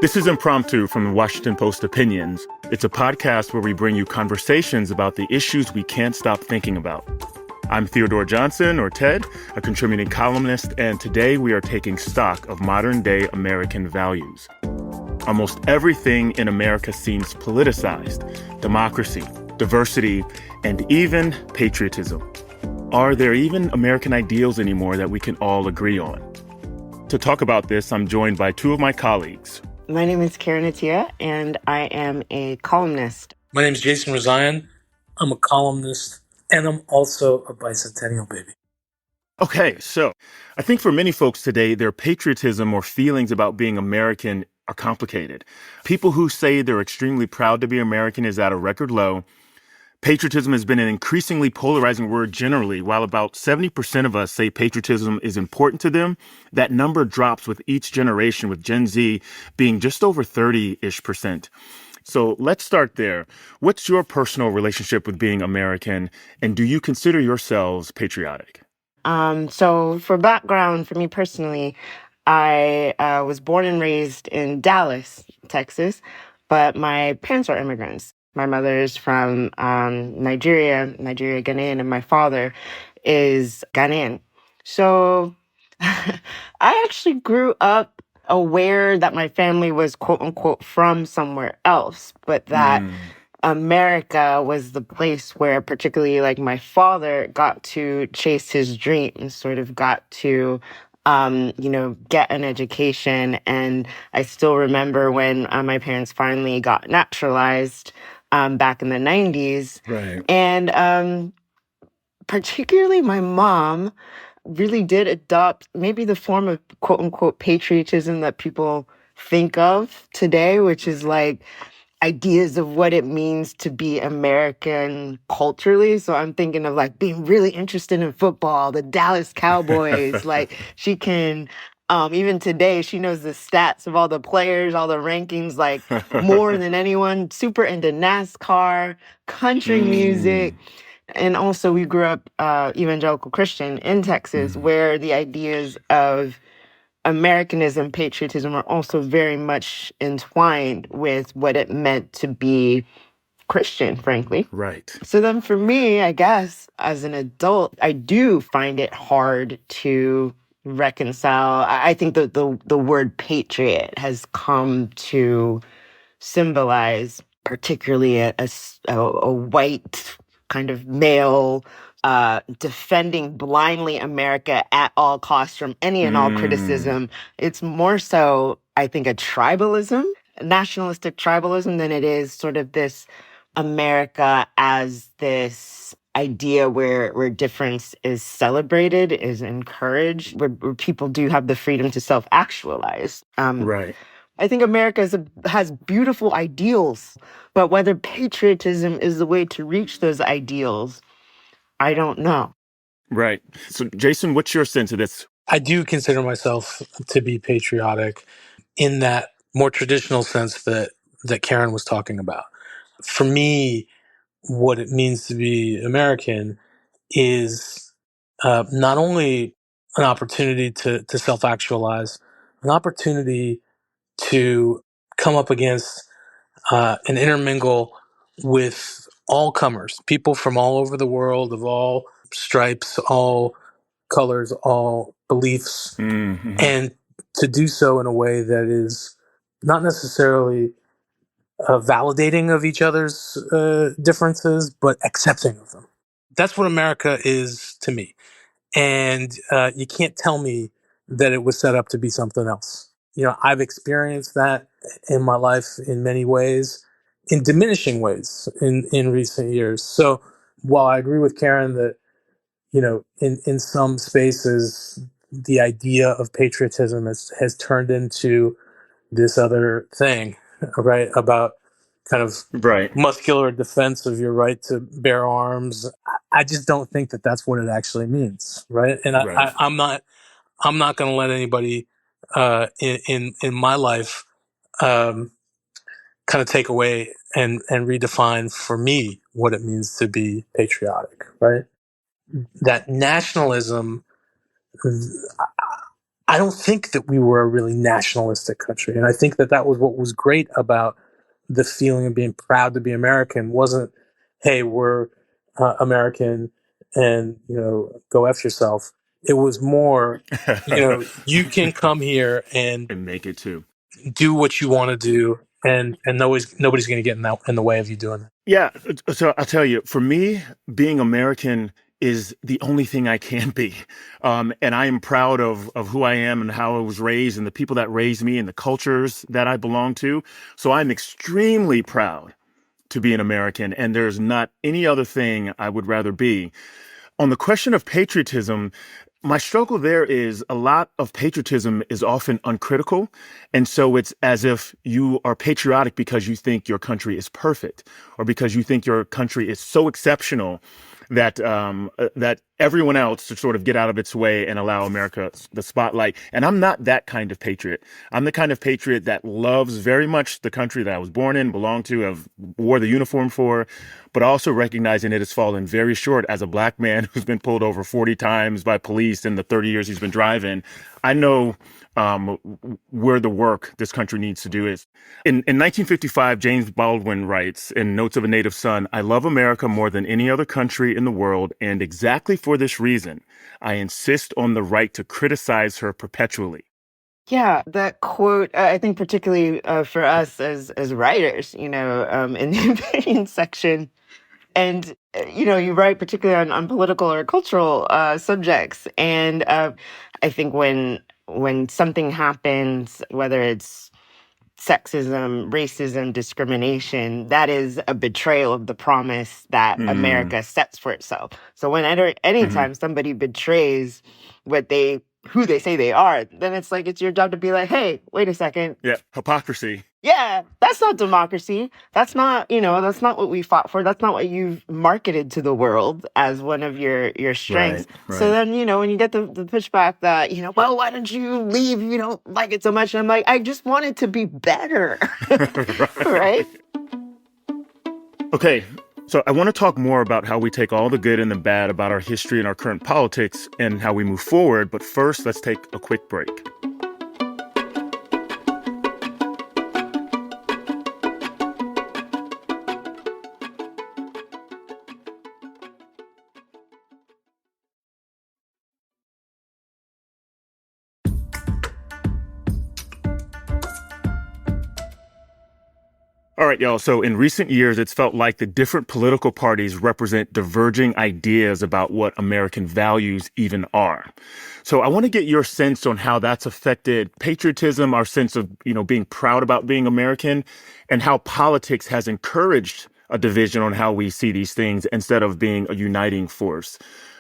This is Impromptu from the Washington Post Opinions. It's a podcast where we bring you conversations about the issues we can't stop thinking about. I'm Theodore Johnson, or Ted, a contributing columnist, and today we are taking stock of modern-day American values. Almost everything in America seems politicized: democracy, diversity, and even patriotism. Are there even American ideals anymore that we can all agree on? To talk about this, I'm joined by two of my colleagues. My name is Attiah, and I am a columnist. My name is Jason Rezaian. I'm a columnist, and I'm also a bicentennial baby. Okay, so I think for many folks today, their patriotism or feelings about being American are complicated. People who say they're extremely proud to be American is at a record low. Patriotism has been an increasingly polarizing word generally. While about 70% of us say patriotism is important to them, that number drops with each generation, with Gen Z being just over 30-ish%. So let's start there. What's your personal relationship with being American, and do you consider yourselves patriotic? So for background, for me personally, I was born and raised in Dallas, Texas, but my parents are immigrants. My mother is from Nigeria, Ghanaian, and my father is Ghanaian. So I actually grew up aware that my family was quote unquote from somewhere else, but that America was the place where particularly like my father got to chase his dreams, sort of got to get an education. And I still remember when my parents finally got naturalized back in the 90s. Right. And particularly my mom really did adopt maybe the form of quote unquote patriotism that people think of today, which is like ideas of what it means to be American culturally. So I'm thinking of like being really interested in football, the Dallas Cowboys. Like she can, even today, she knows the stats of all the players, all the rankings, like more than anyone. Super into NASCAR, country music. And also we grew up evangelical Christian in Texas, where the ideas of Americanism, patriotism are also very much entwined with what it meant to be Christian, frankly. Right. So then for me, I guess, as an adult, I do find it hard to reconcile. I think that the word patriot has come to symbolize particularly a white kind of male defending blindly America at all costs from any and all criticism. It's more so, I think, a tribalism, a nationalistic tribalism, than it is sort of this America as this idea where difference is celebrated, is encouraged, where people do have the freedom to self-actualize. Right. I think America has beautiful ideals, but whether patriotism is the way to reach those ideals, I don't know. Right. So, Jason, what's your sense of this? I do consider myself to be patriotic in that more traditional sense that Karen was talking about. For me, what it means to be American is not only an opportunity to self-actualize, an opportunity to come up against and intermingle with all comers, people from all over the world, of all stripes, all colors, all beliefs, and to do so in a way that is not necessarily validating of each other's differences, but accepting of them. That's what America is to me. And you can't tell me that it was set up to be something else. I've experienced that in my life in many ways, in diminishing ways in recent years. So while I agree with Karen that, in some spaces, the idea of patriotism has turned into this other thing, right? About kind of Right. muscular defense of your right to bear arms. I just don't think that that's what it actually means, right? And Right. I'm not going to let anybody in my life kind of take away and redefine for me what it means to be patriotic, right? That nationalism, I don't think that we were a really nationalistic country. And I think that that was what was great about the feeling of being proud to be American wasn't, hey, we're American and, go F yourself. It was more, you can come here and And make it too. do what you want to do. And nobody's going to get in the way of you doing that. Yeah. So I'll tell you, for me, being American is the only thing I can be. And I am proud of who I am and how I was raised and the people that raised me and the cultures that I belong to. So I'm extremely proud to be an American. And there's not any other thing I would rather be. On the question of patriotism, my struggle there is a lot of patriotism is often uncritical. And so it's as if you are patriotic because you think your country is perfect or because you think your country is so exceptional that everyone else to sort of get out of its way and allow America the spotlight. And I'm not that kind of patriot. I'm the kind of patriot that loves very much the country that I was born in, belong to, have wore the uniform for, but also recognizing it has fallen very short as a black man who's been pulled over 40 times by police in the 30 years he's been driving. I know where the work this country needs to do is. In 1955, James Baldwin writes in Notes of a Native Son, "I love America more than any other country in the world, and exactly for this reason, I insist on the right to criticize her perpetually." Yeah, that quote, I think particularly for us as writers, in the opinion section, and you write particularly on political or cultural subjects, and I think when something happens, whether it's sexism, racism, discrimination, that is a betrayal of the promise that Mm, America sets for itself. So hmm anytime somebody betrays who they say they are, then it's like it's your job to be like, hey, wait a second. Yeah, hypocrisy. Yeah, that's not democracy. That's not what we fought for. That's not what you've marketed to the world as one of your strengths. Right, So right. then, when you get the pushback that, well, why don't you leave? You don't like it so much. And I'm like, I just want it to be better. Right? Right. Okay, so I want to talk more about how we take all the good and the bad about our history and our current politics and how we move forward. But first, let's take a quick break. All right, y'all. So in recent years, it's felt like the different political parties represent diverging ideas about what American values even are. So I want to get your sense on how that's affected patriotism, our sense of, being proud about being American, and how politics has encouraged a division on how we see these things instead of being a uniting force.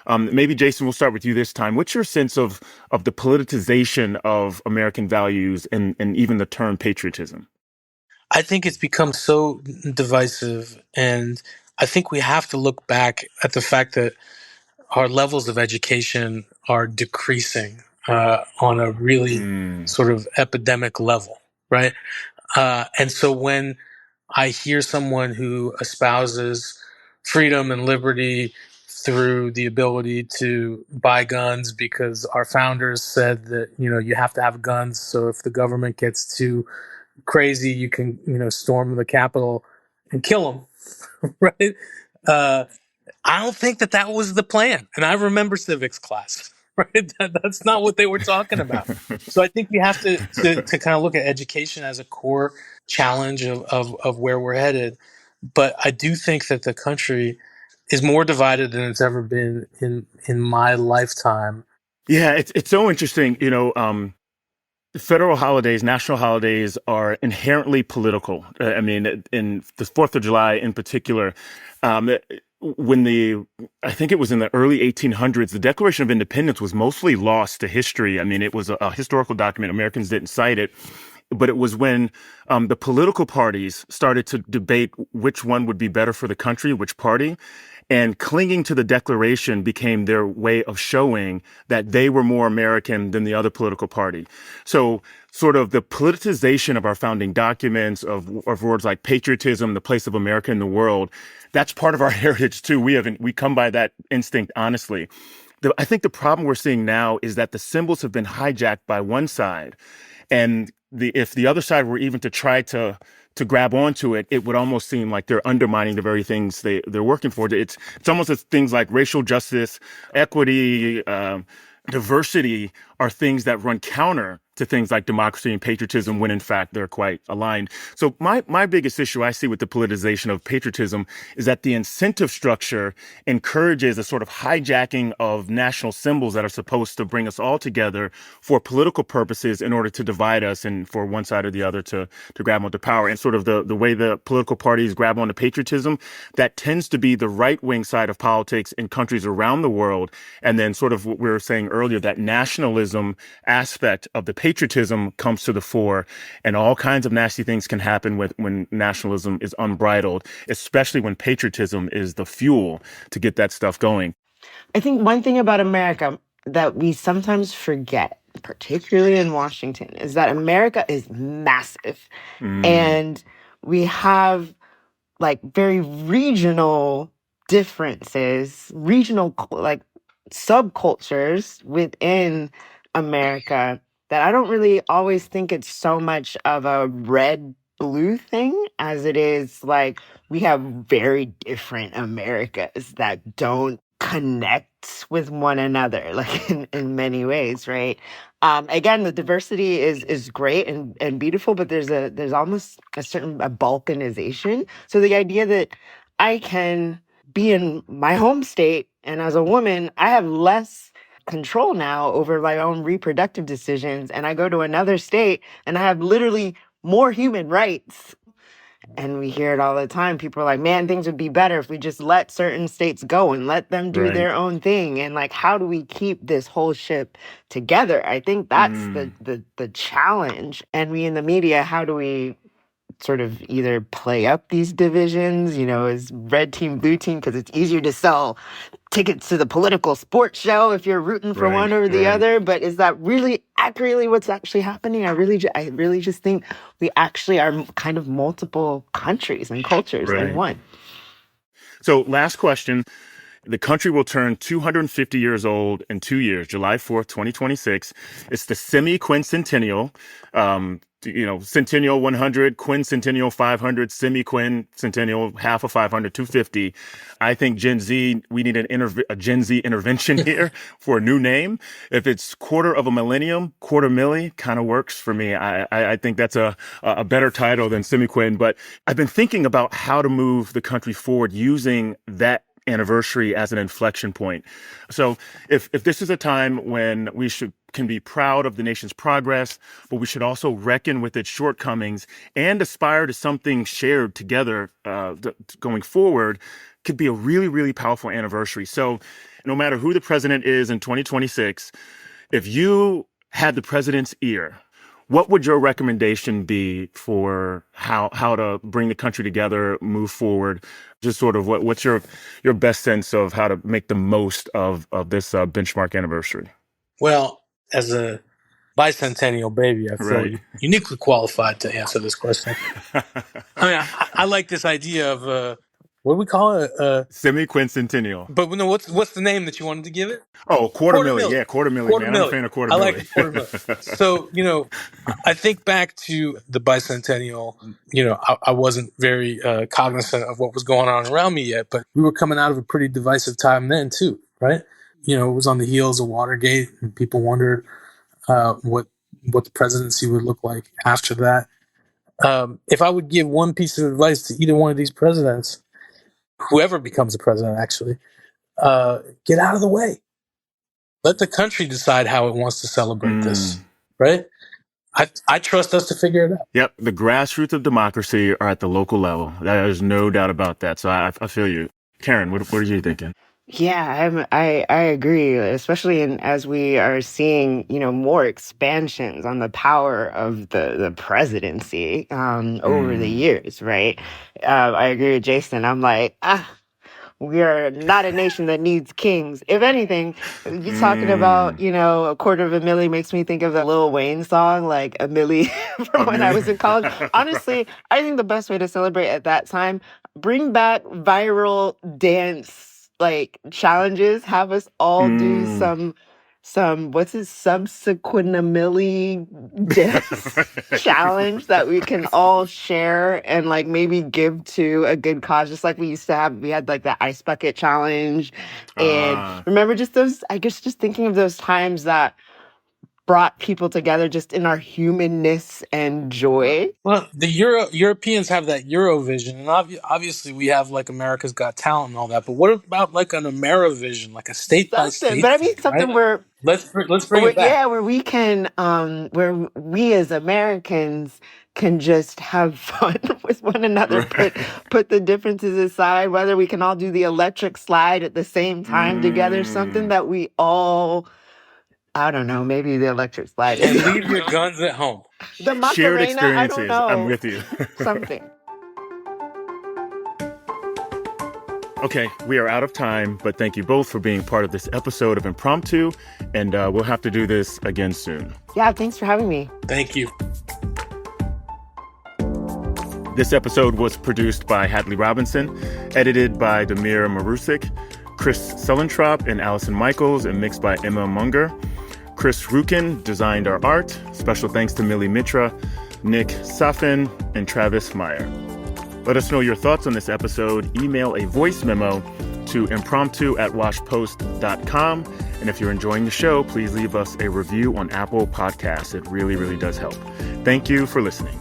Maybe Jason, we'll start with you this time. What's your sense of the politicization of American values and even the term patriotism? I think it's become so divisive, and I think we have to look back at the fact that our levels of education are decreasing on a really Mm, sort of epidemic level, right? And so when I hear someone who espouses freedom and liberty through the ability to buy guns because our founders said that you have to have guns, so if the government gets too crazy, you can storm the Capitol and kill them, right? Uh, I don't think that that was the plan. And I remember civics class, right? That's not what they were talking about. So I think we have to kind of look at education as a core challenge of where we're headed. But I do think that the country is more divided than it's ever been in my lifetime. Yeah, it's so interesting. Federal holidays, national holidays are inherently political. I mean, in the 4th of July in particular, um, when I think it was in the early 1800s, the Declaration of Independence was mostly lost to history. I mean, it was a historical document. Americans didn't cite it. But it was when the political parties started to debate which one would be better for the country, which party. And clinging to the Declaration became their way of showing that they were more American than the other political party. So sort of the politicization of our founding documents, of words like patriotism, the place of America in the world, that's part of our heritage too. We come by that instinct honestly. I think the problem we're seeing now is that the symbols have been hijacked by one side, and if the other side were even to try to grab onto it, it would almost seem like they're undermining the very things they're working for. It's almost as things like racial justice, equity, diversity are things that run counter to things like democracy and patriotism when in fact they're quite aligned. So my biggest issue I see with the politicization of patriotism is that the incentive structure encourages a sort of hijacking of national symbols that are supposed to bring us all together for political purposes in order to divide us and for one side or the other to grab onto power. And sort of the way the political parties grab onto patriotism, that tends to be the right-wing side of politics in countries around the world. And then sort of what we were saying earlier, that nationalism aspect of the patriotism comes to the fore, and all kinds of nasty things can happen when nationalism is unbridled, especially when patriotism is the fuel to get that stuff going. I think one thing about America that we sometimes forget, particularly in Washington, is that America is massive. And we have like very regional differences, regional like subcultures within America that I don't really always think it's so much of a red blue thing as it is like we have very different Americas that don't connect with one another like in many ways, right? Again, the diversity is great and beautiful, but there's almost a certain balkanization. So the idea that I can be in my home state and as a woman, I have less control now over my own reproductive decisions, and I go to another state and I have literally more human rights. And we hear it all the time. People are like, man, things would be better if we just let certain states go and let them do Right. their own thing. And like, how do we keep this whole ship together? I think that's the challenge. And we in the media, how do we sort of either play up these divisions, as red team, blue team, because it's easier to sell tickets to the political sports show if you're rooting for one or the other. But is that really accurately what's actually happening? I really just think we actually are kind of multiple countries and cultures in one. So last question. The country will turn 250 years old in 2 years, July 4th, 2026. It's the semi-quincentennial, centennial 100, quincentennial 500, semi-quincentennial, half of 500, 250. I think Gen Z, we need a Gen Z intervention here for a new name. If it's quarter of a millennium, quarter milli kind of works for me. I think that's a better title than semi-quin. But I've been thinking about how to move the country forward using that anniversary as an inflection point. So if this is a time when we can be proud of the nation's progress, but we should also reckon with its shortcomings and aspire to something shared together going forward, could be a really, really powerful anniversary. So no matter who the president is in 2026, if you had the president's ear, what would your recommendation be for how to bring the country together, move forward? Just sort of what's your best sense of how to make the most of this benchmark anniversary? Well, as a bicentennial baby, I feel uniquely qualified to answer this question. I mean, I like this idea of what do we call it? Semi-quincentennial. But what's the name that you wanted to give it? Oh, quarter million. Yeah, quarter million, man. I'm a fan of quarter I million. like quarter million. So, I think back to the bicentennial, I wasn't very cognizant of what was going on around me yet, but we were coming out of a pretty divisive time then too, right? It was on the heels of Watergate, and people wondered what the presidency would look like after that. If I would give one piece of advice to either one of these presidents, whoever becomes the president, actually, get out of the way. Let the country decide how it wants to celebrate this, right? I trust us to figure it out. Yep. The grassroots of democracy are at the local level. There's no doubt about that. So I feel you. Karen, what are you thinking? Yeah, I agree, especially as we are seeing, more expansions on the power of the presidency over the years, right? I agree with Jason. I'm like, we are not a nation that needs kings. If anything, you talking about, a quarter of a milli makes me think of the Lil Wayne song, like a milli from when I was in college. Honestly, I think the best way to celebrate at that time, bring back viral dance like challenges. Have us all do Mm. some what's it, subsequently deaths challenge that we can all share and like maybe give to a good cause, just like we used to have. We had like the ice bucket challenge, and Ah. remember just those, I guess, just thinking of those times that brought people together just in our humanness and joy. Well, the Europeans have that Eurovision, and obviously we have like America's Got Talent and all that. But what about like an Amerivision, like a state by Something, state but I thing, mean something right? where Let's bring it back. yeah, where we can, where we as Americans can just have fun with one another, Right. put the differences aside, whether we can all do the electric slide at the same time together, something Mm. that we all, I don't know, maybe the electric slide. And leave your guns at home. The Shared Macarena, I don't experiences. I'm know. with you. Something. Okay, we are out of time, but thank you both for being part of this episode of Impromptu, and we'll have to do this again soon. Yeah, thanks for having me. Thank you. This episode was produced by Hadley Robinson, edited by Damir Marusik, Chris Sullentrop and Allison Michaels, and mixed by Emma Munger. Chris Rukin designed our art. Special thanks to Millie Mitra, Nick Safin, and Travis Meyer. Let us know your thoughts on this episode. Email a voice memo to impromptu@washpost.com. And if you're enjoying the show, please leave us a review on Apple Podcasts. It really, really does help. Thank you for listening.